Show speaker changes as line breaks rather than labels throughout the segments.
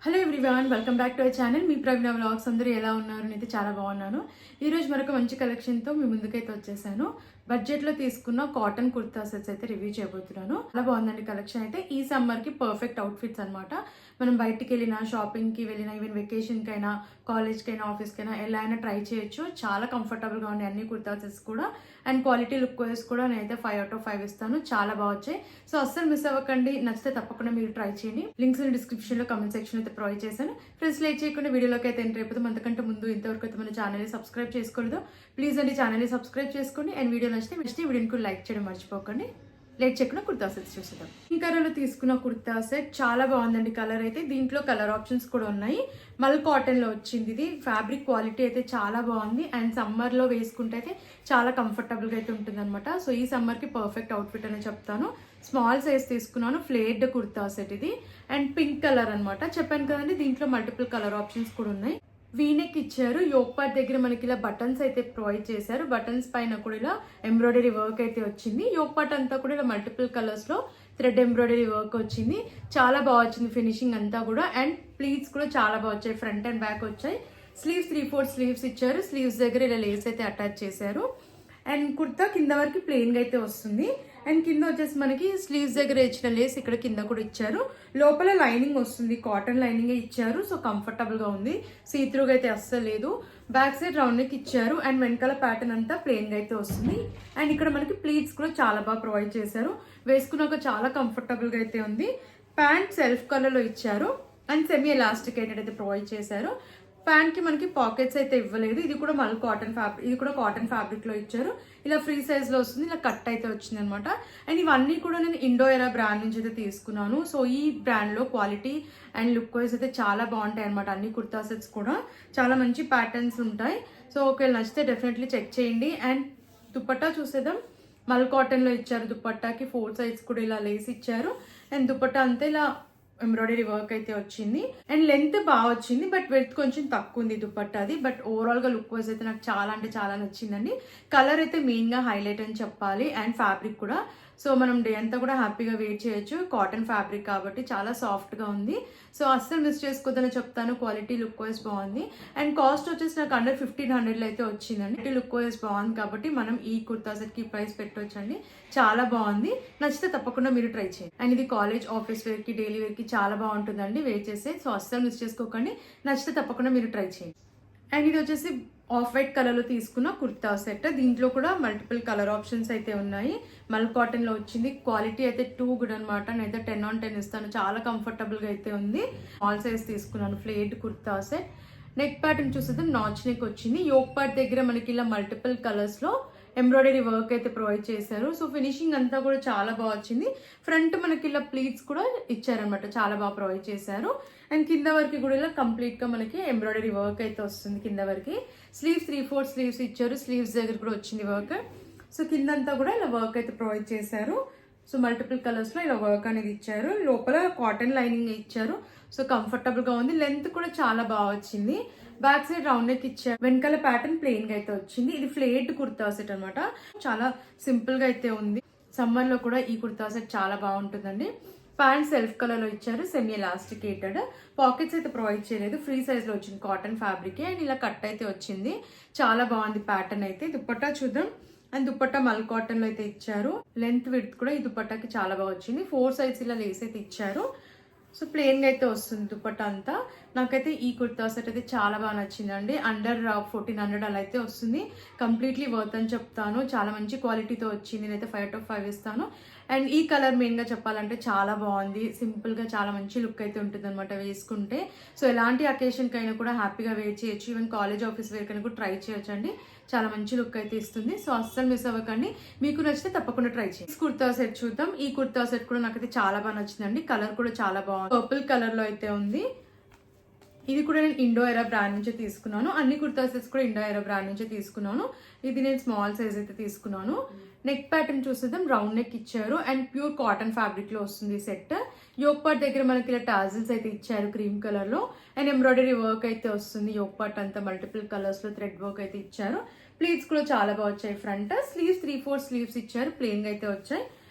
Hello everyone, welcome back to our channel. Me Praveena vlogs అందరూ ఎలా ఉన్నారు? నేనైతే చాలా బాగున్నాను. ఈరోజు మరొక మంచి కలెక్షన్తో మీ ముందుకైతే వచ్చేసాను. బడ్జెట్లో తీసుకున్న కాటన్ కుర్తా సెట్స్ అయితే రివ్యూ చేయబోతున్నాను. చాలా బాగుందండి కలెక్షన్ అయితే. ఈ సమ్మర్కి పర్ఫెక్ట్ అవుట్ఫిట్స్ అనమాట. మనం బయటికి వెళ్ళినా, షాపింగ్కి వెళ్ళినా, ఈవెన్ వెకేషన్కి అయినా, కాలేజ్కి అయినా, ఆఫీస్కి అయినా ఎలా అయినా ట్రై చేయొచ్చు. చాలా కంఫర్టబుల్గా ఉన్నాయి అన్ని కుర్తా సెట్స్ కూడా. అండ్ క్వాలిటీ లుక్ వైజ్ కూడా నేనైతే 5 out of 5 ఇస్తాను. చాలా బాగా వచ్చాయి. సో అస్సలు మిస్ అవ్వకండి. నచ్చితే తప్పకుండా మీరు ట్రై చేయండి. లింక్స్ డిస్క్రిప్షన్లో, కమెంట్ సెక్షన్ అయితే ప్రొవైడ్ చేశాను. ఫ్రెండ్స్, లేట్ చేయకుండా వీడియోలోకి అయితే ఎంటర్ అయిపోతాం. అంతకంటే ముందు ఇంతవరకు అయితే మన ఛానల్ని సబ్స్క్రైబ్ చేసుకోలేదు, ప్లీజ్ అండి ఛానల్ని సబ్స్క్రైబ్ చేసుకోండి. అండ్ వీడియో నచ్చితే వీడియోని లైక్ చేయడం మర్చిపోకండి. లేట్ చేయకుండా కుర్తా సెట్స్ చూసేద్దాం. ఈ కలర్లో తీసుకున్న కుర్తా సెట్ చాలా బాగుందండి. కలర్ అయితే దీంట్లో కలర్ ఆప్షన్స్ కూడా ఉన్నాయి. మల్ కాటన్లో వచ్చింది. ఇది ఫ్యాబ్రిక్ క్వాలిటీ అయితే చాలా బాగుంది. అండ్ సమ్మర్లో వేసుకుంటే అయితే చాలా కంఫర్టబుల్గా అయితే ఉంటుంది అనమాట. సో ఈ సమ్మర్కి పర్ఫెక్ట్ అవుట్ఫిట్ అని చెప్తాను. స్మాల్ సైజ్ తీసుకున్నాను. ఫ్లేర్డ్ కుర్తా సెట్ ఇది. అండ్ పింక్ కలర్ అనమాట. చెప్పాను కదండి, దీంట్లో మల్టిపుల్ కలర్ ఆప్షన్స్ కూడా ఉన్నాయి. వీనెక్ ఇచ్చారు. యోక్ పార్ట్ దగ్గర మనకి ఇలా బటన్స్ అయితే ప్రొవైడ్ చేశారు. బటన్స్ పైన కూడా ఇలా ఎంబ్రాయిడరీ వర్క్ అయితే వచ్చింది. యోక్ పార్ట్ అంతా కూడా ఇలా మల్టిపుల్ కలర్స్ లో థ్రెడ్ ఎంబ్రాయిడరీ వర్క్ వచ్చింది. చాలా బాగా వచ్చింది ఫినిషింగ్ అంతా కూడా. అండ్ ప్లీట్స్ కూడా చాలా బాగా వచ్చాయి. ఫ్రంట్ అండ్ బ్యాక్ వచ్చాయి. స్లీవ్స్ 3/4 స్లీవ్స్ ఇచ్చారు. స్లీవ్స్ దగ్గర ఇలా లేస్ అయితే అటాచ్ చేశారు. అండ్ కుర్తా కింద వరకు ప్లెయిన్ గా అయితే వస్తుంది. అండ్ కింద వచ్చేసి మనకి స్లీవ్స్ దగ్గర ఇచ్చిన లేస్ ఇక్కడ కింద కూడా ఇచ్చారు. లోపల లైనింగ్ వస్తుంది, కాటన్ లైనింగ్ ఇచ్చారు. సో కంఫర్టబుల్ గా ఉంది. సీత్రూగా అయితే అస్సలు లేదు. బ్యాక్ సైడ్ రౌండ్ నెక్ ఇచ్చారు. అండ్ వెనకాల ప్యాటర్న్ అంతా ప్లెయిన్ గా అయితే వస్తుంది. అండ్ ఇక్కడ మనకి ప్లీట్స్ కూడా చాలా బాగా ప్రొవైడ్ చేశారు. వేసుకున్నాక చాలా కంఫర్టబుల్ గా అయితే ఉంది. ప్యాంట్ సెల్ఫ్ కలర్ లో ఇచ్చారు. అండ్ సెమీ ఎలాస్టిక్ అయితే ప్రొవైడ్ చేశారు. ప్యాంట్ కి మనకి పాకెట్స్ అయితే ఇవ్వలేదు. ఇది కూడా మళ్ళీ కాటన్ ఫ్యాబ్రిక్, ఇది కూడా కాటన్ ఫ్యాబ్రిక్ లో ఇచ్చారు. ఇలా ఫ్రీ సైజ్ లో వస్తుంది. ఇలా కట్ అయితే వచ్చింది అనమాట. అండ్ ఇవన్నీ కూడా నేను ఇండో ఎరా బ్రాండ్ నుంచి అయితే తీసుకున్నాను. సో ఈ బ్రాండ్ లో క్వాలిటీ అండ్ లుక్ వైజ్ అయితే చాలా బాగుంటాయి అనమాట. అన్ని కుర్తా సెట్స్ కూడా చాలా మంచి ప్యాటర్న్స్ ఉంటాయి. సో ఒకవేళ నచ్చితే డెఫినెట్లీ చెక్ చేయండి. అండ్ దుపట్టా చూసేద్దాం. మల్ కాటన్ లో ఇచ్చారు. దుపట్టాకి 4 sides కూడా ఇలా లేసి ఇచ్చారు. అండ్ దుపట్టా అంతా ఇలా ఎంబ్రాయిడరీ వర్క్ అయితే వచ్చింది. అండ్ లెంత్ బాగా వచ్చింది, బట్ వెయిట్ కొంచెం తక్కువ ఉంది దుపట్టాది. బట్ ఓవరాల్ గా లుక్ వైజ్ అయితే నాకు చాలా అంటే చాలా నచ్చిందండి. కలర్ అయితే మెయిన్ గా హైలైట్ అని చెప్పాలి. అండ్ ఫ్యాబ్రిక్ కూడా సో మనం డే అంతా కూడా హ్యాపీగా వేర్ చేయొచ్చు. కాటన్ ఫ్యాబ్రిక్ కాబట్టి చాలా సాఫ్ట్ గా ఉంది. సో అస్సలు మిస్ చేసుకోవద్దని చెప్తాను. క్వాలిటీ లుక్ వైజ్ బాగుంది. అండ్ కాస్ట్ వచ్చేసి నాకు అండర్ 1500 అయితే వచ్చిందండి. లుక్ వైజ్ బాగుంది కాబట్టి మనం ఈ కుర్తా సెట్ కి ప్రైస్ పెట్టవచ్చండి. చాలా బాగుంది. నచ్చితే తప్పకుండా మీరు ట్రై చేయండి. అండ్ ఇది కాలేజ్, ఆఫీస్ వేర్ కి, డైలీ వేర్ కి చాలా బాగుంటుందండి వేర్ చేస్తే. సో అస్సలు మిస్ చేసుకోకండి. నచ్చితే తప్పకుండా మీరు ట్రై చేయండి. అండ్ ఇది వచ్చేసి ఆఫ్ వైట్ కలర్ లో తీసుకున్న కుర్తా సెట్. దీంట్లో కూడా మల్టిపుల్ కలర్ ఆప్షన్స్ అయితే ఉన్నాయి. మల్ కాటన్ లో వచ్చింది. క్వాలిటీ అయితే 2 గుడ్ అనమాట. నేనైతే 10 on 10 ఇస్తాను. చాలా కంఫర్టబుల్ గా అయితే ఉంది. స్మాల్ సైజ్ తీసుకున్నాను. ఫ్లేడ్ కుర్తా సెట్. నెక్ ప్యాటర్న్ చూసేద్దాం. నాచ్ నెక్ వచ్చింది. యోక్ పార్ట్ దగ్గర మనకి ఇలా మల్టిపుల్ కలర్స్ లో ఎంబ్రాయిడరీ వర్క్ అయితే ప్రొవైడ్ చేశారు. సో ఫినిషింగ్ అంతా కూడా చాలా బాగా వచ్చింది. ఫ్రంట్ మనకి ఇలా ప్లీట్స్ కూడా ఇచ్చారనమాట. చాలా బాగా ప్రొవైడ్ చేశారు. అండ్ కింద వరకు కూడా ఇలా కంప్లీట్ గా మనకి ఎంబ్రాయిడరీ వర్క్ అయితే వస్తుంది. కింద వరకు స్లీవ్స్ 3/4 స్లీవ్స్ ఇచ్చారు. స్లీవ్స్ దగ్గర కూడా వచ్చింది వర్క్. సో కిందంతా కూడా ఇలా వర్క్ అయితే ప్రొవైడ్ చేశారు. సో మల్టిపుల్ కలర్స్ లో ఇలా వర్క్ అనేది ఇచ్చారు. లోపల కాటన్ లైనింగ్ ఇచ్చారు. సో కంఫర్టబుల్ గా ఉంది. లెంత్ కూడా చాలా బాగా వచ్చింది. బ్యాక్ సైడ్ రౌండ్ నెక్ ఇచ్చారు. వెనకాల ప్యాటర్న్ ప్లెయిన్ గా అయితే వచ్చింది. ఇది ఫ్లేట్ కుర్తా సెట్ అనమాట. చాలా సింపుల్ గా అయితే ఉంది. సమ్మర్ లో కూడా ఈ కుర్తా సెట్ చాలా బాగుంటుందండి. ప్యాంట్ సెల్ఫ్ కలర్ లో ఇచ్చారు. Semi elasticated. పాకెట్స్ అయితే ప్రొవైడ్ చేయలేదు. ఫ్రీ సైజ్ లో వచ్చింది. Cotton fabric. అండ్ ఇలా కట్ అయితే వచ్చింది. చాలా బాగుంది ప్యాటర్న్ అయితే. దుపట్టా చూద్దాం. అండ్ దుపట్టా మల్ కాటన్ లో అయితే ఇచ్చారు. లెంత్ విడ్త్ కూడా ఈ దుపట్టాకి చాలా బాగా వచ్చింది. 4 sides ఇలా లేస్ అయితే ఇచ్చారు. సో ప్లెయిన్ గా అయితే వస్తుంది దుపట్టా అంతా. నాకైతే ఈ కుర్తా సెట్ అయితే చాలా బాగా నచ్చిందండి. అండర్ 1400 అలా అయితే వస్తుంది. కంప్లీట్లీ వర్త్ అని చెప్తాను. చాలా మంచి క్వాలిటీతో వచ్చింది. నేనైతే 5 out of 5 ఇస్తాను. అండ్ ఈ కలర్ మెయిన్ గా చెప్పాలంటే చాలా బాగుంది. సింపుల్ గా చాలా మంచి లుక్ అయితే ఉంటుంది అనమాట వేసుకుంటే. సో ఎలాంటి అకేషన్ కైనా కూడా హ్యాపీగా వేర్ చేయొచ్చు. ఈవెన్ కాలేజ్, ఆఫీస్ వేర్ కైనా కూడా ట్రై చేయొచ్చు అండి. చాలా మంచి లుక్ అయితే ఇస్తుంది. సో అస్సలు మిస్ అవ్వకండి. మీకు నచ్చితే తప్పకుండా ట్రై చేయండి. కుర్తా సెట్ చూద్దాం. ఈ కుర్తా సెట్ కూడా నాకైతే చాలా బాగా నచ్చిందండి. కలర్ కూడా చాలా బాగుంది. పర్పుల్ కలర్ లో అయితే ఉంది. ఇది కూడా నేను ఇండో ఎరా బ్రాండ్ నుంచి తీసుకున్నాను. అన్ని కుర్తా సెట్స్ కూడా ఇండో ఎరా బ్రాండ్ నుంచి తీసుకున్నాను. ఇది నేను స్మాల్ సైజ్ అయితే తీసుకున్నాను. నెక్ ప్యాటర్న్ చూసేద్దాం. రౌండ్ నెక్ ఇచ్చారు. అండ్ ప్యూర్ కాటన్ ఫ్యాబ్రిక్ లో వస్తుంది సెట్. యోక్ పార్ట్ దగ్గర మనకి ఇలా టాజిల్స్ అయితే ఇచ్చారు క్రీమ్ కలర్ లో. అండ్ ఎంబ్రాయిడరీ వర్క్ అయితే వస్తుంది. యోక్ పార్ట్ అంతా మల్టిపుల్ కలర్స్ లో థ్రెడ్ వర్క్ అయితే ఇచ్చారు. ప్లీట్స్ కూడా చాలా బాగా వచ్చాయి. ఫ్రంట్ స్లీవ్స్ 3/4 స్లీవ్స్ ఇచ్చారు. ప్లెయిన్ గా అయితే వచ్చాయి.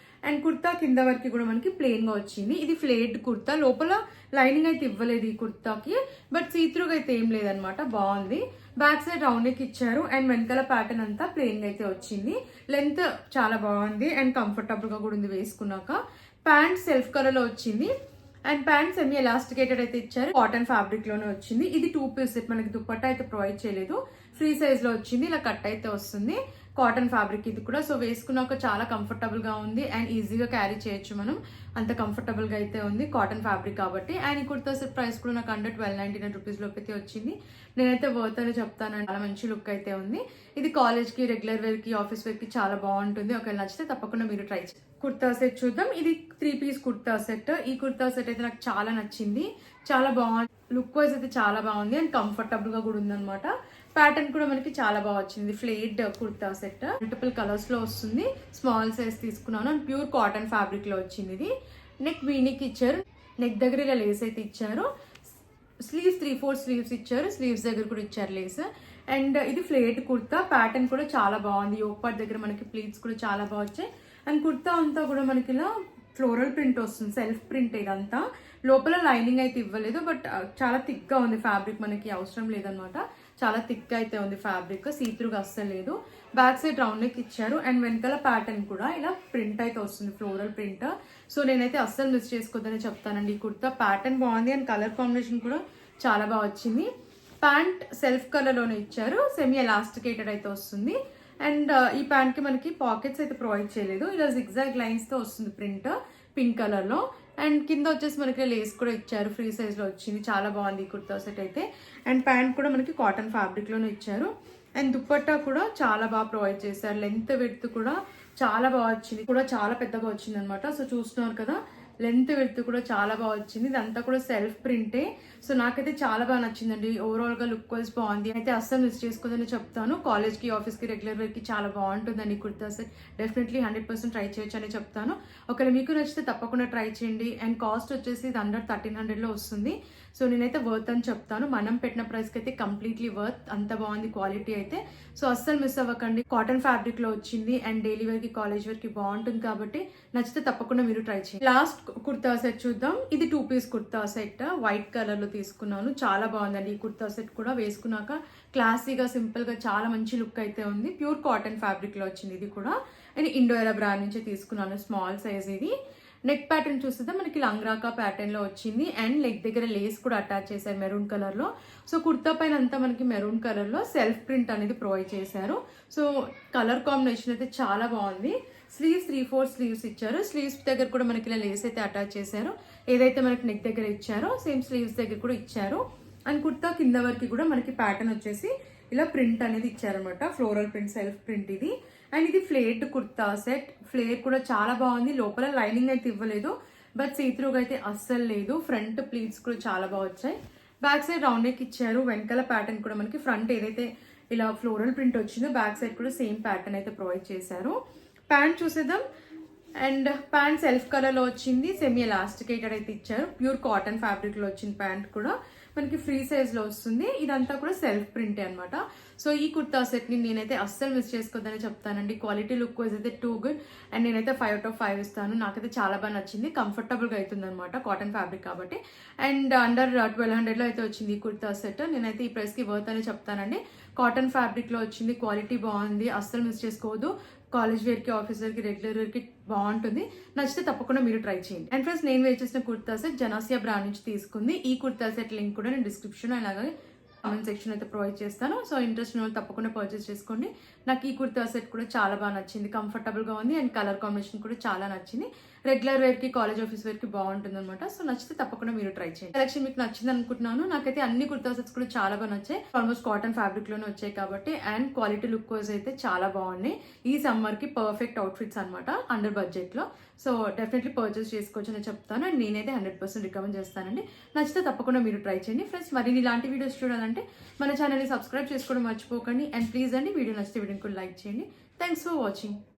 అండ్ కుర్తా కింద వరకు కూడా మనకి ప్లెయిన్ గా వచ్చింది. ఇది ఫ్లేట్ కుర్తా, లోపల లైనింగ్ అయితే ఇవ్వలేదు ఈ కుర్తాకి, బట్ సీత్రూగా అయితే ఏం లేదనమాట, బాగుంది. బ్యాక్ సైడ్ రౌండ్ నెక్ ఇచ్చారు అండ్ వెనకాల ప్యాటర్న్ అంతా ప్లెయిన్ గా అయితే వచ్చింది. లెంత్ చాలా బాగుంది అండ్ కంఫర్టబుల్ గా కూడా ఉంది వేసుకున్నాక. ప్యాంట్ సెల్ఫ్ కలర్ లో వచ్చింది అండ్ ప్యాంట్ సెమీ ఎలాస్టికేటెడ్ అయితే ఇచ్చారు, కాటన్ ఫ్యాబ్రిక్ లోనే వచ్చింది. ఇది 2 పీస్ సెట్, మనకి దుపట్టా అయితే ప్రొవైడ్ చేయలేదు, ఫ్రీ సైజ్ లో వచ్చింది. ఇలా కట్ అయితే వస్తుంది, కాటన్ ఫ్యాబ్రిక్ ఇది కూడా. సో వేసుకున్నాక చాలా కంఫర్టబుల్ గా ఉంది అండ్ ఈజీగా క్యారీ చేయొచ్చు మనం, అంత కంఫర్టబుల్ గా అయితే ఉంది కాటన్ ఫ్యాబ్రిక్ కాబట్టి. అండ్ ఈ కుర్తా సెట్ ప్రైస్ కూడా నాకు అండర్ 1299 రూపీస్ లోపు అయితే వచ్చింది. నేనైతే వర్త్ అని చెప్తాను, చాలా మంచి లుక్ అయితే ఉంది. ఇది కాలేజ్ కి, రెగ్యులర్ వేర్ కి, ఆఫీస్ వేర్ కి చాలా బాగుంటుంది. ఒకవేళ నచ్చితే తప్పకుండా మీరు ట్రై చేయండి. కుర్తా సెట్ చూద్దాం. ఇది 3 పీస్ కుర్తా సెట్. ఈ కుర్తా సెట్ అయితే నాకు చాలా నచ్చింది, చాలా బాగుంది. లుక్ వైజ్ అయితే చాలా బాగుంది అండ్ కంఫర్టబుల్ గా కూడా ఉందన్నమాట. ప్యాటర్న్ కూడా మనకి చాలా బాగా వచ్చింది. ఫ్లేట్ కుర్తా సెట్ మల్టిపుల్ కలర్స్ లో వస్తుంది. స్మాల్ సైజ్ తీసుకున్నాను అండ్ ప్యూర్ కాటన్ ఫ్యాబ్రిక్ లో వచ్చింది. ఇది నెక్ వీనిక్ ఇచ్చారు, నెక్ దగ్గర ఇలా లేస్ అయితే ఇచ్చారు. స్లీవ్స్ 3/4 స్లీవ్స్ ఇచ్చారు, స్లీవ్స్ దగ్గర కూడా ఇచ్చారు లేస్. అండ్ ఇది ఫ్లేట్ కుర్తా, ప్యాటర్న్ కూడా చాలా బాగుంది. యోక్ పార్ట్ దగ్గర మనకి ప్లీట్స్ కూడా చాలా బాగా వచ్చాయి. అండ్ కుర్తా అంతా కూడా మనకి ఇలా ఫ్లోరల్ ప్రింట్ వస్తుంది, సెల్ఫ్ ప్రింట్ ఇదంతా. లోపల లైనింగ్ అయితే ఇవ్వలేదు, బట్ చాలా థిక్ గా ఉంది ఫ్యాబ్రిక్, మనకి అవసరం లేదనమాట. చాలా థిక్ అయితే ఉంది ఫ్యాబ్రిక్, సీత్రూగా అస్సలు లేదు. బ్యాక్ సైడ్ రౌండ్ నెక్ ఇచ్చారు అండ్ వెనకాల ప్యాటర్న్ కూడా ఇలా ప్రింట్ అయితే వస్తుంది, ఫ్లోరల్ ప్రింట్. సో నేనైతే అస్సలు మిస్ చేసుకోవద్దని చెప్తానండి. ఈ కుర్తా ప్యాటర్న్ బాగుంది అండ్ కలర్ కాంబినేషన్ కూడా చాలా బాగా వచ్చింది. ప్యాంట్ సెల్ఫ్ కలర్ లోనే ఇచ్చారు, సెమీ ఎలాస్టికేటెడ్ అయితే వస్తుంది. అండ్ ఈ ప్యాంట్ కి మనకి పాకెట్స్ అయితే ప్రొవైడ్ చేయలేదు, ఇలా జిగ్జాగ్ లైన్స్ తో వస్తుంది ప్రింట్, పింక్ కలర్ లో. అండ్ కింద వచ్చేసి మనకి లేస్ కూడా ఇచ్చారు, ఫ్రీ సైజ్ లో వచ్చింది. చాలా బాగుంది ఈ కుర్తా సెట్ అయితే. అండ్ ప్యాంట్ కూడా మనకి కాటన్ ఫ్యాబ్రిక్ లోనే ఇచ్చారు. అండ్ దుపట్టా కూడా చాలా బాగా ప్రొవైడ్ చేశారు, లెంత్ విడ్త్ కూడా చాలా బాగా వచ్చింది, కూడా చాలా పెద్దగా వచ్చింది అనమాట. సో చూస్తున్నారు కదా, లెంత్ విడ్త్ కూడా చాలా బాగా వచ్చింది. ఇదంతా కూడా సెల్ఫ్ ప్రింటే. సో నాకైతే చాలా బాగా నచ్చిందండి, ఓవరాల్ గా లుక్ వైజ్ బాగుంది. అయితే అస్సలు మిస్ చేసుకోదని చెప్తాను. కాలేజ్ కి, ఆఫీస్ కి, రెగ్యులర్ వేర్ కి చాలా బాగుంటుందండి కుర్తా సెట్. డెఫినెట్లీ 100% ట్రై చేయొచ్చు అని చెప్తాను. ఒకవేళ మీకు నచ్చితే తప్పకుండా ట్రై చేయండి. అండ్ కాస్ట్ వచ్చేసి ఇది అండర్ 1300 లో వస్తుంది. సో నేనైతే వర్త్ అని చెప్తాను, మనం పెట్టిన ప్రైస్ కి అయితే కంప్లీట్లీ వర్త్, అంత బాగుంది క్వాలిటీ అయితే. సో అస్సలు మిస్ అవ్వకండి, కాటన్ ఫ్యాబ్రిక్ లో వచ్చింది అండ్ డైలీ వేర్ కి, కాలేజ్ వేర్ కి బాగుంటుంది కాబట్టి నచ్చితే తప్పకుండా మీరు ట్రై చేయండి. లాస్ట్ కుర్తా సెట్ చూద్దాం. ఇది 2 piece kurta set, white colour లో తీసుకున్నాను. చాలా బాగుందండి ఈ కుర్తా సెట్ కూడా. వేసుకున్నాక క్లాసీగా, సింపుల్ గా చాలా మంచి లుక్ అయితే ఉంది. ప్యూర్ కాటన్ ఫ్యాబ్రిక్ లో వచ్చింది ఇది కూడా. అండ్ ఇండోరా బ్రాండ్ నుంచి తీసుకున్నాను, స్మాల్ సైజ్ ఇది. నెక్ ప్యాటర్న్ చూస్తే మనకి లంగ్రాకా ప్యాటర్న్ లో వచ్చింది అండ్ లెగ్ దగ్గర లేస్ కూడా అటాచ్ చేశారు మెరూన్ కలర్ లో. సో కుర్తా పైన అంతా మనకి మెరూన్ కలర్ లో సెల్ఫ్ ప్రింట్ అనేది ప్రొవైడ్ చేశారు. సో కలర్ కాంబినేషన్ అయితే చాలా బాగుంది. స్లీవ్స్ 3/4 స్లీవ్స్ ఇచ్చారు, స్లీవ్స్ దగ్గర కూడా మనకి ఇలా లేస్ అయితే అటాచ్ చేశారు. ఏదైతే మనకి నెక్ దగ్గర ఇచ్చారో సేమ్ స్లీవ్స్ దగ్గర కూడా ఇచ్చారు. అండ్ కుర్తా కింద వరకు కూడా మనకి ప్యాటర్న్ వచ్చేసి ఇలా ప్రింట్ అనేది ఇచ్చారనమాట, ఫ్లోరల్ ప్రింట్, సెల్ఫ్ ప్రింట్ ఇది. అండ్ ఇది ఫ్లేట్ కుర్తా సెట్, ఫ్లేర్ కూడా చాలా బాగుంది. లోపల లైనింగ్ అయితే ఇవ్వలేదు, బట్ సీత్రూగా అయితే అస్సలు లేదు. ఫ్రంట్ ప్లీట్స్ కూడా చాలా బాగా వచ్చాయి. బ్యాక్ సైడ్ రౌండ్ నెక్ ఇచ్చారు, వెనకాల ప్యాటర్న్ కూడా మనకి ఫ్రంట్ ఏదైతే ఇలా ఫ్లోరల్ ప్రింట్ వచ్చిందో బ్యాక్ సైడ్ కూడా సేమ్ ప్యాటర్న్ అయితే ప్రొవైడ్ చేశారు. ప్యాంట్ చూసేద్దాం. అండ్ ప్యాంట్ సెల్ఫ్ కలర్ లో వచ్చింది, సెమీ ఎలాస్టికేటెడ్ అయితే ఇచ్చారు. ప్యూర్ కాటన్ ఫ్యాబ్రిక్ లో వచ్చింది ప్యాంట్ కూడా, మనకి ఫ్రీ సైజ్ లో వస్తుంది. ఇదంతా కూడా సెల్ఫ్ ప్రింటే అనమాట. సో ఈ కుర్తా సెట్ ని నేనైతే అస్సలు మిస్ చేసుకోవద్దని చెప్తానండి. క్వాలిటీ, లుక్ వైజ్ అయితే టూ గుడ్. అండ్ నేనైతే 5/5 ఇస్తాను. నాకైతే చాలా బాగా నచ్చింది, కంఫర్టబుల్ గా అవుతుంది అనమాట, కాటన్ ఫ్యాబ్రిక్ కాబట్టి. అండ్ అండర్ 1200 లో అయితే వచ్చింది ఈ కుర్తా సెట్. నేనైతే ఈ ప్రైస్ కి వర్త్ అని చెప్తానండి. కాటన్ ఫ్యాబ్రిక్ లో వచ్చింది, క్వాలిటీ బాగుంది, అస్సలు మిస్ చేసుకోవద్దు. కాలేజ్ వేర్ కి, ఆఫీస్ వేర్ కి, రెగ్యులర్ వేర్ కి బాగుంటుంది. నచ్చితే తప్పకుండా మీరు ట్రై చేయండి. అండ్ ఫ్రెండ్స్, నేను వేర్ చేసిన కుర్తా సెట్ జనాసియా బ్రాండ్ నుంచి తీసుకుంది. ఈ కుర్తా సెట్ లింక్ కూడా నేను డిస్క్రిప్షన్ అలాగే కామెంట్ సెక్షన్ అయితే ప్రొవైడ్ చేస్తాను. సో ఇంట్రెస్ట్ ఉన్న వాళ్ళు తప్పకుండా పర్చేస్ చేసుకోండి. నాకు ఈ కుర్తా సెట్ కూడా చాలా బాగా నచ్చింది, కంఫర్టబుల్ గా ఉంది అండ్ కలర్ కాంబినేషన్ కూడా చాలా నచ్చింది. రెగ్యులర్ వేర్ కి, కాలేజ్, ఆఫీస్ వేర్ కి బాగుంటుంది అనమాట. సో నచ్చితే తప్పకుండా మీరు ట్రై చేయండి. కలెక్షన్ మీకు నచ్చింది అనుకుంటున్నాను. నాకైతే అన్ని కుర్తా సెట్స్ కూడా చాలా బాగా నచ్చాయి. ఆల్మోస్ట్ కాటన్ ఫ్యాబ్రిక్ లోనే వచ్చాయి కాబట్టి. అండ్ క్వాలిటీ, లుక్ వైజ్ అయితే చాలా బాగున్నాయి. ఈ సమ్మర్ కి పర్ఫెక్ట్ అవుట్ఫిట్స్ అనమాట, అండర్ బడ్జెట్ లో. సో డెఫినెట్లీ పర్చేస్ చేసుకోవచ్చు అని చెప్తాను. అండ్ నేనైతే 100% రికమెండ్ చేస్తానండి. నచ్చితే తప్పకుండా మీరు ట్రై చేయండి. ఫ్రెండ్స్, మరి ఇలాంటి వీడియోస్ చూడాలంటే మన ఛానల్ని సబ్స్క్రైబ్ చేసుకోవడం మర్చిపోకండి. అండ్ ప్లీజ్ అండి, వీడియో నచ్చితే వీడియోని కూడా లైక్ చేయండి. Thanks for watching.